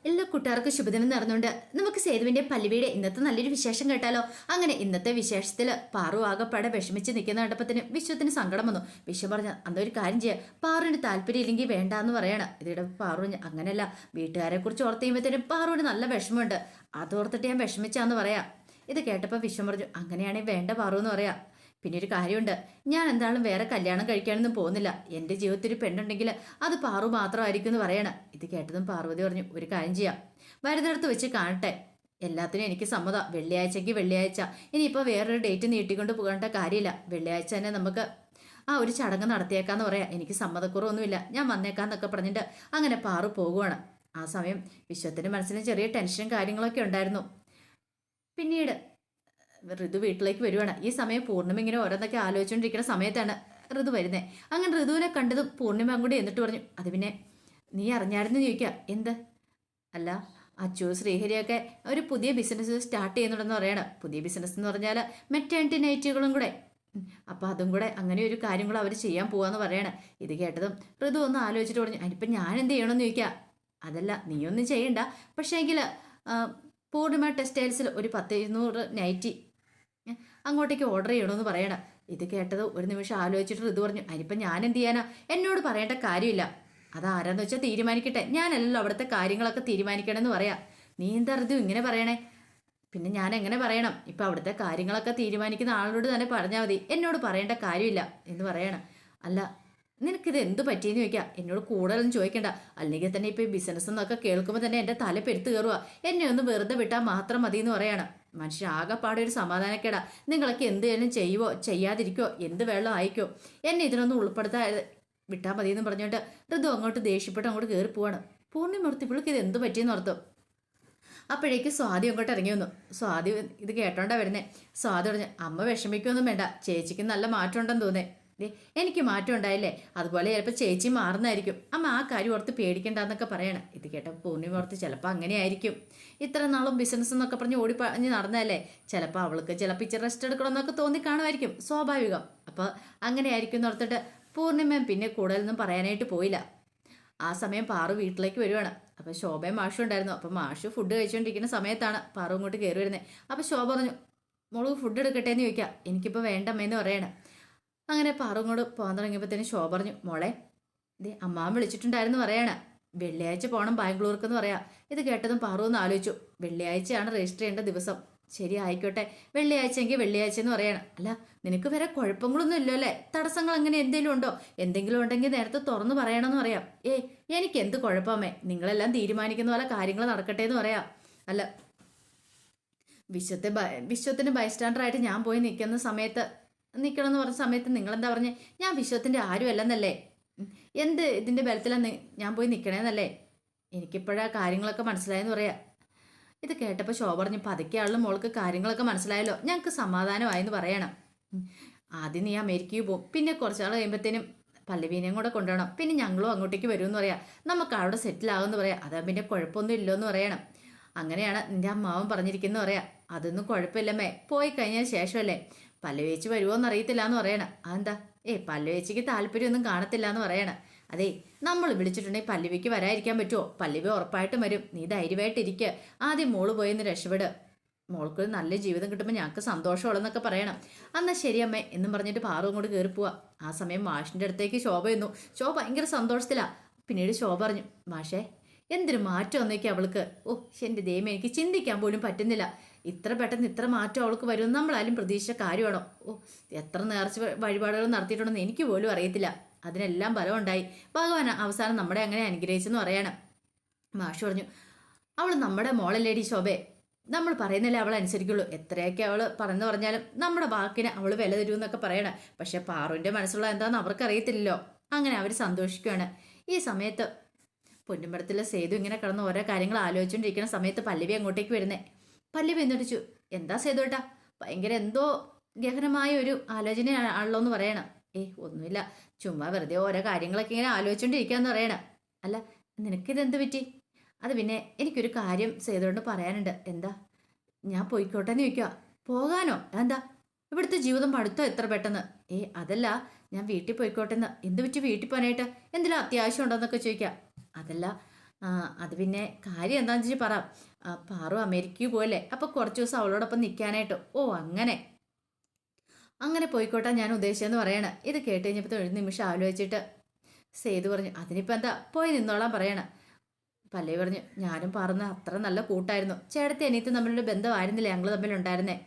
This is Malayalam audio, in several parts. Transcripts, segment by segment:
എല്ലാ കൂട്ടുകാർക്കും ശുഭദിനം നടന്നുകൊണ്ട് നമുക്ക് സേതുവിന്റെ പല്ലുവിയുടെ ഇന്നത്തെ നല്ലൊരു വിശേഷം കേട്ടാലോ. അങ്ങനെ ഇന്നത്തെ വിശേഷത്തില് പാറു ആകെപ്പാടെ വിഷമിച്ച് നിൽക്കുന്ന കണ്ടപ്പത്തിന് വിശ്വത്തിന് സങ്കടം വന്നു. വിശ്വം പറഞ്ഞ അന്ന ഒരു കാര്യം ചെയ്യാം, പാറുവിന് താല്പര്യം ഇല്ലെങ്കിൽ വേണ്ടാന്ന് പറയണം. ഇതിടെ പാറു അങ്ങനെയല്ല, വീട്ടുകാരെ കുറിച്ച് ഓർത്ത് ചെയ്യുമ്പോഴത്തേനും പാറുവിന് നല്ല വിഷമമുണ്ട്, അതോർത്തിട്ട് ഞാൻ വിഷമിച്ചാന്ന് പറയാം. ഇത് കേട്ടപ്പോൾ വിശ്വം പറഞ്ഞു അങ്ങനെയാണെങ്കിൽ വേണ്ട പാറു എന്ന് പറയാം. പിന്നെ ഒരു കാര്യമുണ്ട്, ഞാൻ എന്തായാലും വേറെ കല്യാണം കഴിക്കാനൊന്നും പോകുന്നില്ല. എൻ്റെ ജീവിതത്തിൽ ഒരു പെണ്ണുണ്ടെങ്കിൽ അത് പാറു മാത്രമായിരിക്കും എന്ന് പറയണം. ഇത് കേട്ടതും പാർവതി പറഞ്ഞു ഒരു കാര്യം ചെയ്യാം, വരുന്നിടത്ത് വെച്ച് കാണട്ടെ. എല്ലാത്തിനും എനിക്ക് സമ്മതം, വെള്ളിയാഴ്ചയ്ക്ക് വെള്ളിയാഴ്ച. ഇനിയിപ്പോൾ വേറൊരു ഡേറ്റ് നീട്ടിക്കൊണ്ട് പോകേണ്ട കാര്യമില്ല, വെള്ളിയാഴ്ച തന്നെ നമുക്ക് ആ ഒരു ചടങ്ങ് നടത്തിയേക്കാന്ന് പറയാം. എനിക്ക് സമ്മതക്കുറവൊന്നുമില്ല, ഞാൻ വന്നേക്കാന്നൊക്കെ പറഞ്ഞിട്ട് അങ്ങനെ പാറു പോകുവാണ്. ആ സമയം വിശ്വത്തിൻ്റെ മനസ്സിന് ചെറിയ ടെൻഷനും കാര്യങ്ങളൊക്കെ ഉണ്ടായിരുന്നു. പിന്നീട് ഋതു വീട്ടിലേക്ക് വരുവാണ്. ഈ സമയം പൂർണ്ണിമ ഇങ്ങനെ ഓരോന്നൊക്കെ ആലോചിച്ചുകൊണ്ടിരിക്കുന്ന സമയത്താണ് ഋതു വരുന്നത്. അങ്ങനെ ഋതുവിനെ കണ്ടതും പൂർണ്ണിമ അങ്ങോട്ട് എന്നിട്ട് പറഞ്ഞു അത് പിന്നെ നീ അറിഞ്ഞായിരുന്നു ചോദിക്കുക. എന്ത്? അല്ല, അച്ചു ശ്രീഹരിയൊക്കെ ഒരു പുതിയ ബിസിനസ് സ്റ്റാർട്ട് ചെയ്യുന്നുണ്ടെന്ന് പറയണം. പുതിയ ബിസിനസ് എന്ന് പറഞ്ഞാൽ മെറ്റേണിറ്റി നൈറ്റുകളും കൂടെ, അപ്പോൾ അതും കൂടെ അങ്ങനെ ഒരു കാര്യം കൂടെ അവർ ചെയ്യാൻ പോവാന്ന് പറയണം. ഇത് കേട്ടതും ഋതു ഒന്ന് ആലോചിച്ചിട്ട് പറഞ്ഞു അതിനിപ്പം ഞാൻ എന്ത് ചെയ്യണമെന്ന് ചോദിക്കുക. അതല്ല, നീയൊന്നും ചെയ്യണ്ട, പക്ഷേ എങ്കിൽ പൂർണിമ ടെക്സ്റ്റൈൽസിൽ ഒരു 10-200 നൈറ്റി അങ്ങോട്ടേക്ക് ഓർഡർ ചെയ്യണമെന്ന് പറയണം. ഇത് കേട്ടത് ഒരു നിമിഷം ആലോചിച്ചിട്ട് ഇത് പറഞ്ഞു അതിനിപ്പം ഞാൻ എന്ത് ചെയ്യാനാ, എന്നോട് പറയേണ്ട കാര്യമില്ല, അതാരാന്ന് വെച്ചാൽ തീരുമാനിക്കട്ടെ, ഞാനല്ലല്ലോ അവിടുത്തെ കാര്യങ്ങളൊക്കെ തീരുമാനിക്കണമെന്ന് പറയാം. നീ എന്താ ഋതു ഇങ്ങനെ പറയണേ? പിന്നെ ഞാൻ എങ്ങനെ പറയണം, ഇപ്പം അവിടുത്തെ കാര്യങ്ങളൊക്കെ തീരുമാനിക്കുന്ന ആളോട് തന്നെ പറഞ്ഞാൽ മതി, എന്നോട് പറയേണ്ട കാര്യമില്ല എന്ന് പറയണം. അല്ല, നിനക്കിത് എന്ത് പറ്റിയെന്ന് ചോദിക്കാം, എന്നോട് കൂടുതലൊന്നും ചോദിക്കണ്ട, അല്ലെങ്കിൽ തന്നെ ഇപ്പം ഈ ബിസിനസ് എന്നൊക്കെ കേൾക്കുമ്പോൾ തന്നെ എൻ്റെ തല പെരുത്ത് കയറുക, എന്നെ ഒന്ന് വെറുതെ വിട്ടാൽ മാത്രം മതി എന്ന് പറയണം. മനുഷ്യൻ ആകെപ്പാടെ ഒരു സമാധാനക്കേടാ, നിങ്ങളൊക്കെ എന്തെങ്കിലും ചെയ്യുവോ ചെയ്യാതിരിക്കോ എന്ത് വെള്ളം അയക്കോ, എന്നെ ഇതിനൊന്നും ഉൾപ്പെടുത്താ വിട്ടാൽ മതി എന്ന് പറഞ്ഞുകൊണ്ട് ഋതു അങ്ങോട്ട് ദേഷ്യപ്പെട്ട് അങ്ങോട്ട് കയറി പോവാണ്. പൂർണ്ണിമ ഓർത്ത് ഇവൾക്ക് ഇത് എന്ത് പറ്റിയെന്ന് ഓർത്തു. അപ്പോഴേക്ക് സ്വാതി അങ്ങോട്ട് ഇറങ്ങി വന്നു. സ്വാതി ഇത് കേട്ടോണ്ടാ വരുന്നേ. സ്വാതി പറഞ്ഞു അമ്മ വിഷമിക്കൊന്നും വേണ്ട, ചേച്ചിക്ക് നല്ല മാറ്റം ഉണ്ടെന്ന് തോന്നേ. എനിക്ക് മാറ്റം ഉണ്ടായില്ലേ, അതുപോലെ ചിലപ്പോൾ ചേച്ചി മാറുന്നതായിരിക്കും, അമ്മ ആ കാര്യം ഓർത്ത് പേടിക്കണ്ടെന്നൊക്കെ പറയണം. ഇത് കേട്ടപ്പോൾ പൂർണ്ണിമ ഓർത്ത് ചിലപ്പോൾ അങ്ങനെയായിരിക്കും, ഇത്ര നാളും ബിസിനസ് എന്നൊക്കെ പറഞ്ഞ് ഓടിപ്പഞ്ഞ് നടന്നതല്ലേ, ചിലപ്പോൾ അവൾക്ക് ചിലപ്പോൾ ഇച്ചിരി റെസ്റ്റ് എടുക്കണമെന്നൊക്കെ തോന്നി കാണുമായിരിക്കും, സ്വാഭാവികം. അപ്പോൾ അങ്ങനെയായിരിക്കും എന്ന് ഓർത്തിട്ട് പൂർണ്ണിമ പിന്നെ കൂടുതലൊന്നും പറയാനായിട്ട് പോയില്ല. ആ സമയം പാറു വീട്ടിലേക്ക് വരുവാണ്. അപ്പോൾ ശോഭയും മാഷും ഉണ്ടായിരുന്നു. അപ്പോൾ മാഷു ഫുഡ് കഴിച്ചുകൊണ്ടിരിക്കുന്ന സമയത്താണ് പാറു ഇങ്ങോട്ട് കയറി വരുന്നത്. അപ്പോൾ ശോഭ പറഞ്ഞു മോള് ഫുഡ് എടുക്കട്ടെ എന്ന് ചോദിക്കാം. എനിക്കിപ്പോൾ വേണ്ടമ്മേന്ന് പറയണം. അങ്ങനെ പാറു ഇങ്ങോട്ട് പോകാൻ തുടങ്ങിയപ്പോഴത്തേനും ശോഭ പറഞ്ഞു മോളെ ഇതേ അമ്മാവൻ വിളിച്ചിട്ടുണ്ടായിരുന്നു പറയാണ്, വെള്ളിയാഴ്ച പോകണം ബാംഗ്ലൂർക്ക് എന്ന് പറയാം. ഇത് കേട്ടതും പാറു ഒന്ന് ആലോചിച്ചു, വെള്ളിയാഴ്ചയാണ് രജിസ്റ്റർ ചെയ്യേണ്ട ദിവസം. ശരി ആയിക്കോട്ടെ, വെള്ളിയാഴ്ച എങ്കിൽ വെള്ളിയാഴ്ച എന്ന് പറയണം. അല്ല നിനക്ക് വേറെ കുഴപ്പങ്ങളൊന്നും ഇല്ലോ അല്ലേ, തടസ്സങ്ങൾ അങ്ങനെ എന്തെങ്കിലും ഉണ്ടോ? എന്തെങ്കിലും ഉണ്ടെങ്കിൽ നേരത്തെ തുറന്നു പറയണമെന്ന് പറയാം. എനിക്ക് എന്ത് കുഴപ്പമേ, നിങ്ങളെല്ലാം തീരുമാനിക്കുന്ന പോലെ കാര്യങ്ങൾ നടക്കട്ടെ എന്ന് പറയാം. അല്ല വിശ്വത്തിന് ബൈസ്റ്റാൻഡറായിട്ട് ഞാൻ പോയി നിൽക്കണം എന്ന് പറഞ്ഞ സമയത്ത് നിങ്ങളെന്താ പറഞ്ഞേ, ഞാൻ വിശ്വത്തിൻ്റെ ആരും അല്ലെന്നല്ലേ, എന്ത് ഇതിൻ്റെ ബലത്തിലാണ് ഞാൻ പോയി നിൽക്കണേന്നല്ലേ, എനിക്കിപ്പോഴാ കാര്യങ്ങളൊക്കെ മനസ്സിലായെന്ന് പറയാം. ഇത് കേട്ടപ്പോൾ ശോഭ പറഞ്ഞു പതുക്കെയാളും മോൾക്ക് കാര്യങ്ങളൊക്കെ മനസ്സിലായല്ലോ, ഞങ്ങൾക്ക് സമാധാനമായെന്ന് പറയണം. ആദ്യം നീ അമേരിക്കയിൽ പോകും, പിന്നെ കുറച്ചാൾ കഴിയുമ്പോഴത്തേനും പല്ലവീനെയും കൂടെ കൊണ്ടുപോകണം, പിന്നെ ഞങ്ങളും അങ്ങോട്ടേക്ക് വരുമെന്ന് പറയാം, നമുക്ക് അവിടെ സെറ്റിൽ ആകുമെന്ന് പറയാം, അതാ പിന്നെ കുഴപ്പമൊന്നും ഇല്ലെന്ന് പറയണം. അങ്ങനെയാണ് നിന്റെ അമ്മാവൻ പറഞ്ഞിരിക്കുന്നു പറയാം. അതൊന്നും കുഴപ്പമില്ലമ്മേ, പോയി കഴിഞ്ഞ ശേഷമല്ലേ, പല്ലവേച്ചി വരുമോന്ന് അറിയത്തില്ല എന്ന് പറയണം. അതെന്താ? പല്ലവേച്ചിക്ക് താല്പര്യമൊന്നും കാണത്തില്ല എന്ന് പറയണം. അതെ, നമ്മൾ വിളിച്ചിട്ടുണ്ടെങ്കിൽ പല്ലവിക്ക് വരാതിരിക്കാൻ പറ്റുമോ? പല്ലവി ഉറപ്പായിട്ടും വരും, നീ ധൈര്യമായിട്ടിരിക്കുക, ആദ്യം മോള് പോയെന്ന് രക്ഷപ്പെട്, മോൾക്ക് നല്ല ജീവിതം കിട്ടുമ്പോൾ ഞങ്ങൾക്ക് സന്തോഷമുള്ളെന്നൊക്കെ പറയണം. എന്നാൽ ശരിയമ്മേ എന്നും പറഞ്ഞിട്ട് പാറു അങ്ങോട്ട് കയറി പോവാ. ആ സമയം മാഷിൻ്റെ അടുത്തേക്ക് ശോഭ ചെന്നു. ശോഭ ഭയങ്കര സന്തോഷത്തിലാണ്. പിന്നീട് ശോഭ പറഞ്ഞു മാഷേ എന്തൊരു മാറ്റം വന്നേക്കും അവൾക്ക്, എൻ്റെ ദൈവം എനിക്ക് ചിന്തിക്കാൻ പോലും പറ്റുന്നില്ല, ഇത്ര പെട്ടെന്ന് ഇത്ര മാറ്റം അവൾക്ക് വരും നമ്മളാരും പ്രതീക്ഷിച്ച കാര്യമാണോ? എത്ര നേർച്ച വഴിപാടുകൾ നടത്തിയിട്ടുണ്ടെന്ന് എനിക്ക് പോലും അറിയത്തില്ല, അതിനെല്ലാം ബലമുണ്ടായി, ഭഗവാൻ അവസാനം നമ്മളെ അങ്ങനെ അനുഗ്രഹിച്ചെന്ന് പറയണം. മാഷ് പറഞ്ഞു അവൾ നമ്മുടെ മോളല്ലേടി ശോഭേ, നമ്മൾ പറയുന്നില്ല അവൾ അനുസരിക്കുള്ളൂ, എത്രയൊക്കെ അവൾ പറഞ്ഞു പറഞ്ഞാലും നമ്മുടെ വാക്കിന് അവൾ വില തരുമെന്നൊക്കെ പറയണം. പക്ഷെ പാറുവിൻ്റെ മനസ്സുള്ള എന്താണെന്ന് അവർക്കറിയത്തില്ലല്ലോ. അങ്ങനെ അവർ സന്തോഷിക്കുകയാണ്. ഈ സമയത്ത് പൊന്നുമ്പടത്തിലെ സേതു ഇങ്ങനെ കിടന്ന് ഓരോ കാര്യങ്ങൾ ആലോചിച്ചുകൊണ്ടിരിക്കുന്ന സമയത്ത് പല്ലവി അങ്ങോട്ടേക്ക് വരുന്നേ. പല്ലവി എന്നിടിച്ചു എന്താ സേതുട്ടാ, ഭയങ്കര എന്തോ ഗഹനമായ ഒരു ആലോചന ആണല്ലോ എന്ന് പറയണം. ഒന്നുമില്ല, ചുമ്മാ വെറുതെ ഓരോ കാര്യങ്ങളൊക്കെ ഇങ്ങനെ ആലോചിച്ചുകൊണ്ടിരിക്കാന്ന് പറയണം. അല്ല നിനക്കിതെന്ത് പറ്റി? അത് പിന്നെ എനിക്കൊരു കാര്യം സേതുകൊണ്ട് പറയാനുണ്ട്. എന്താ? ഞാൻ പോയിക്കോട്ടെന്ന് ചോദിക്കുക. പോകാനോ? എന്താ ഇവിടുത്തെ ജീവിതം പഠിത്തോ എത്ര പെട്ടെന്ന്? അതല്ല, ഞാൻ വീട്ടിൽ പോയിക്കോട്ടെന്ന്. എന്ത് പറ്റി വീട്ടിൽ പോകാനായിട്ട്? എന്തെങ്കിലും അത്യാവശ്യം ഉണ്ടോന്നൊക്കെ ചോദിക്കാം. അതല്ല, ആ അത് പിന്നെ കാര്യം എന്താണെന്ന് വെച്ചാൽ പറ. പാറു അമേരിക്കയിൽ പോയല്ലേ, അപ്പോൾ കുറച്ച് ദിവസം അവളോടൊപ്പം നിൽക്കാനായിട്ട്. ഓ അങ്ങനെ അങ്ങനെ പോയിക്കോട്ടെ ഞാൻ ഉദ്ദേശിച്ചെന്ന് പറയണ. ഇത് കേട്ട് കഴിഞ്ഞപ്പോൾ ഒരു നിമിഷം ആലോചിച്ചിട്ട് സേതു പറഞ്ഞു, അതിനിപ്പോൾ എന്താ, പോയി നിന്നോളാൻ പറയണ. പല്ലവി പറഞ്ഞു, ഞാനും പറഞ്ഞ അത്ര നല്ല കൂട്ടായിരുന്നു. ചേട്ടത്തി അനിയത്തി തമ്മിലുള്ള ബന്ധമായിരുന്നില്ല ഞങ്ങൾ തമ്മിലുണ്ടായിരുന്നേ.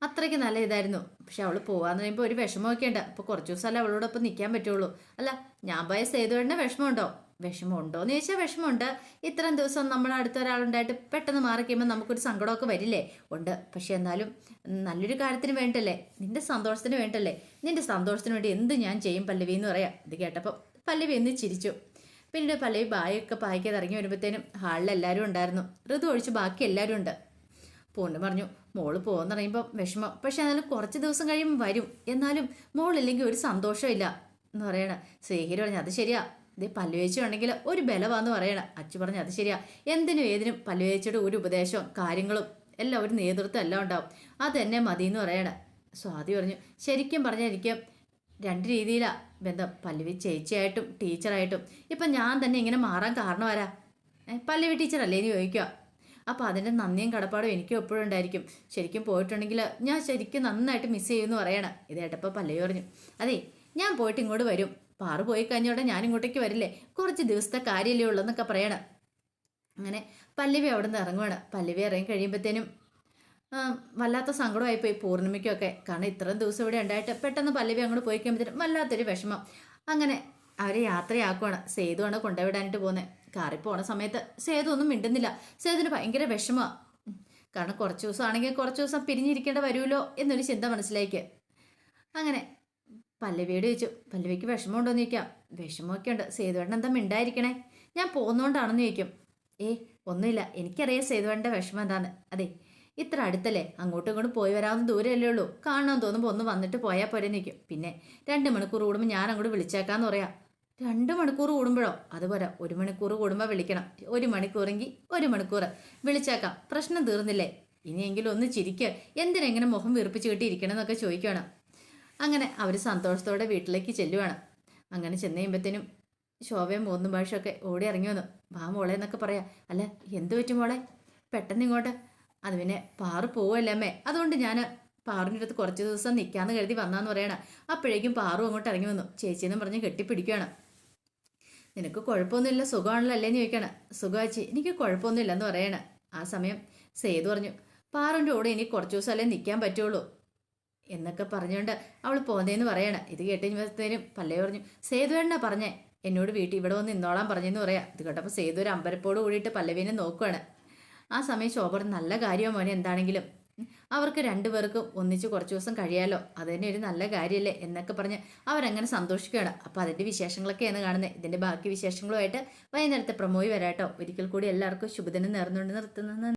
അത്രയ്ക്ക് നല്ല ഇതായിരുന്നു. പക്ഷെ അവൾ പോവാന്ന് പറയുമ്പോൾ ഒരു വിഷമമൊക്കെ ഉണ്ട്. അപ്പോൾ കുറച്ച് ദിവസമല്ലേ അവളോടൊപ്പം നിൽക്കാൻ പറ്റുള്ളൂ. അല്ല, ഞാൻ പോയ സേതുവേട്ടന് വിഷമമുണ്ടോ? വിഷമമുണ്ടോയെന്ന് ചോദിച്ചാൽ വിഷമമുണ്ട്. ഇത്രയും ദിവസം നമ്മൾ അടുത്ത ഒരാളുണ്ടായിട്ട് പെട്ടെന്ന് മാറി കഴിയുമ്പോൾ നമുക്കൊരു സങ്കടമൊക്കെ വരില്ലേ? ഉണ്ട്. പക്ഷെ എന്നാലും നല്ലൊരു കാര്യത്തിന് വേണ്ടല്ലേ, നിന്റെ സന്തോഷത്തിന് വേണ്ടല്ലേ. നിന്റെ സന്തോഷത്തിന് വേണ്ടി എന്ത് ഞാൻ ചെയ്യും പല്ലവി എന്ന് പറയാം. ഇത് കേട്ടപ്പോൾ പല്ലവി എന്ന് ചിരിച്ചു. പിന്നീട് പല്ലവി ബായൊക്കെ പായ്ക്കത് ഇറങ്ങി വരുമ്പോഴത്തേനും ഹാളിൽ എല്ലാവരും ഉണ്ടായിരുന്നു. ഋതു ഒഴിച്ച് ബാക്കി എല്ലാവരും ഉണ്ട്. പൂർണ്ണ പറഞ്ഞു, മോള് പോകുന്ന പറയുമ്പോൾ വിഷമം, പക്ഷെ എന്നാലും കുറച്ച് ദിവസം കഴിയുമ്പോൾ വരും. എന്നാലും മോളില്ലെങ്കിൽ ഒരു സന്തോഷമില്ല എന്ന് പറയണ. ശ്രീഹരി പറഞ്ഞു, അത് ശരിയാ. ഇത് പല്ലുവേച്ച ഉണ്ടെങ്കിൽ ഒരു ബലവാന്ന് പറയണ. അച്ചു പറഞ്ഞു, അത് ശരിയാ. എന്തിനും ഏതിനും പല്ലുവേച്ചയുടെ ഒരു ഉപദേശവും കാര്യങ്ങളും എല്ലാം ഒരു നേതൃത്വം എല്ലാം ഉണ്ടാവും. അത് തന്നെ മതി എന്ന് പറയണ. സ്വാതി പറഞ്ഞു, ശരിക്കും പറഞ്ഞാൽ എനിക്ക് രണ്ട് രീതിയിലാണ് ബന്ധം. പല്ലവി ചേച്ചിയായിട്ടും ടീച്ചറായിട്ടും. ഇപ്പം ഞാൻ തന്നെ ഇങ്ങനെ മാറാൻ കാരണം ആരാ? പല്ലവി ടീച്ചറല്ലേ എന്ന് ചോദിക്കുക. അപ്പോൾ അതിൻ്റെ നന്ദിയും കടപ്പാടും എനിക്കും എപ്പോഴും ഉണ്ടായിരിക്കും. ശരിക്കും പോയിട്ടുണ്ടെങ്കിൽ ഞാൻ ശരിക്കും നന്നായിട്ട് മിസ് ചെയ്യുമെന്ന് പറയണം. ഇത് കേട്ടപ്പോൾ പല്ലവി പറഞ്ഞു, അതെ ഞാൻ പോയിട്ട് ഇങ്ങോട്ട് വരും. പാറു പോയി കഴിഞ്ഞോടെ ഞാൻ ഇങ്ങോട്ടേക്ക് വരില്ലേ, കുറച്ച് ദിവസത്തെ കാര്യമല്ലേ ഉള്ളതെന്നൊക്കെ പറയണം. അങ്ങനെ പല്ലവി അവിടെ നിന്ന് ഇറങ്ങുവാണ്. പല്ലവി ഇറങ്ങി കഴിയുമ്പോഴത്തേനും വല്ലാത്ത സങ്കടമായിപ്പോയി പൂർണ്ണിമയ്ക്കൊക്കെ. കാരണം ഇത്രയും ദിവസം ഇവിടെ ഉണ്ടായിട്ട് പെട്ടെന്ന് പല്ലവി അങ്ങോട്ട് പോയി കഴിയുമ്പോഴത്തേനും വല്ലാത്തൊരു വിഷമം. അങ്ങനെ അവരെ യാത്രയാക്കുവാണ്. സേതുവാണ് കൊണ്ടുവിടാനായിട്ട് പോകുന്നത്. കാറിൽ പോണ സമയത്ത് സേതു ഒന്നും മിണ്ടുന്നില്ല. സേതുവിന് ഭയങ്കര വിഷമമാണ്. കാരണം കുറച്ച് ദിവസം ആണെങ്കിൽ കുറച്ച് ദിവസം പിരിഞ്ഞിരിക്കേണ്ട വരുമല്ലോ എന്നൊരു ചിന്ത മനസ്സിലേക്ക്. അങ്ങനെ പല്ലവിയോട് ചോദിച്ചു, പല്ലവിക്ക് വിഷമമുണ്ടോയെന്ന് ചോദിക്കാം. വിഷമമൊക്കെ ഉണ്ട്. സേതുവേട്ടൻ എന്താ മിണ്ടായിരിക്കണേ? ഞാൻ പോകുന്നോണ്ടാണെന്ന് ചോദിക്കും. ഒന്നുമില്ല, എനിക്കറിയാം സേതുവേട്ടൻ്റെ വിഷമം എന്താന്ന്. അതെ ഇത്ര അടുത്തല്ലേ, അങ്ങോട്ടും ഇങ്ങോട്ടും പോയി വരാവുന്ന ദൂരമല്ലേ ഉള്ളൂ. കാണാൻ തോന്നുമ്പോൾ ഒന്ന് വന്നിട്ട് പോയാൽ പോരെ നിൽക്കും. പിന്നെ 2 മണിക്കൂർ കൂടുമ്പോൾ ഞാൻ അങ്ങോട്ട് വിളിച്ചേക്കാന്ന് പറയാം. 2 മണിക്കൂർ കൂടുമ്പോഴോ? അതുപോലെ 1 മണിക്കൂർ കൂടുമ്പോൾ വിളിക്കണം. 1 മണിക്കൂറെങ്കിൽ 1 മണിക്കൂർ വിളിച്ചേക്കാം. പ്രശ്നം തീർന്നില്ലേ? ഇനിയെങ്കിലും ഒന്ന് ചിരിക്കുക. എന്തിനെങ്ങനെ മുഖം വീർപ്പിച്ച് കിട്ടിയിരിക്കണം എന്നൊക്കെ ചോദിക്കുകയാണ്. അങ്ങനെ അവർ സന്തോഷത്തോടെ വീട്ടിലേക്ക് ചെല്ലുവാണ്. അങ്ങനെ ചെന്ന് കഴിയുമ്പോഴത്തേനും ശോഭയും മൂന്നും ഭാഷയൊക്കെ ഓടി ഇറങ്ങി വന്നു. വാ മോളെ എന്നൊക്കെ പറയാം. അല്ല എന്ത് പറ്റും മോളെ പെട്ടെന്ന് ഇങ്ങോട്ട്? അത് പിന്നെ പാറു പോവല്ലേ അമ്മേ, അതുകൊണ്ട് ഞാൻ പാറിൻ്റെ അടുത്ത് കുറച്ച് ദിവസം നിൽക്കാമെന്ന് കരുതി വന്നാന്ന് പറയണം. അപ്പോഴേക്കും പാറു അങ്ങോട്ട് ഇറങ്ങി വന്നു. ചേച്ചിയെന്ന് പറഞ്ഞ് കെട്ടിപ്പിടിക്കുകയാണ്. നിനക്ക് കുഴപ്പമൊന്നുമില്ല സുഖമാണല്ലോ അല്ലേന്ന് ചോദിക്കണം. സുഖാച്ചി, എനിക്ക് കുഴപ്പമൊന്നുമില്ല എന്ന് പറയണം. ആ സമയം സേതു പറഞ്ഞു, പാറുൻ്റെ കൂടെ ഇനി കുറച്ച് ദിവസം അല്ലേ നിൽക്കാൻ പറ്റുള്ളൂ എന്നൊക്കെ പറഞ്ഞുകൊണ്ട് അവൾ പോന്നേന്ന് പറയണം. ഇത് കേട്ടുകഴിഞ്ഞപ്പോഴത്തേനും പല്ലവി പറഞ്ഞു, സേതുവേണ്ണ പറഞ്ഞേ എന്നോട് വീട്ടിൽ ഇവിടെ വന്ന് നിന്നോളാൻ പറഞ്ഞെന്ന് പറയാം. ഇത് കേട്ടപ്പോൾ സേതു ഒരു അമ്പരപ്പോട് കൂടിയിട്ട് പല്ലവിനെ നോക്കുകയാണ്. ആ സമയം ശോഭ നല്ല കാര്യമോ മോനെ, എന്താണെങ്കിലും അവർക്ക് 2 പേർക്കും ഒന്നിച്ച് കുറച്ച് ദിവസം കഴിയാലോ, അത് തന്നെ ഒരു നല്ല കാര്യമല്ലേ എന്നൊക്കെ പറഞ്ഞ് അവരങ്ങനെ സന്തോഷിക്കുകയാണ്. അപ്പോൾ അതിൻ്റെ വിശേഷങ്ങളൊക്കെയാണ് കാണുന്നത്. ഇതിൻ്റെ ബാക്കി വിശേഷങ്ങളുമായിട്ട് വൈകുന്നേരത്തെ പ്രമോയി വരാട്ടോ. ഒരിക്കൽ കൂടി എല്ലാവർക്കും ശുഭദിനം നേർന്നുകൊണ്ട് നിർത്തുന്നത്.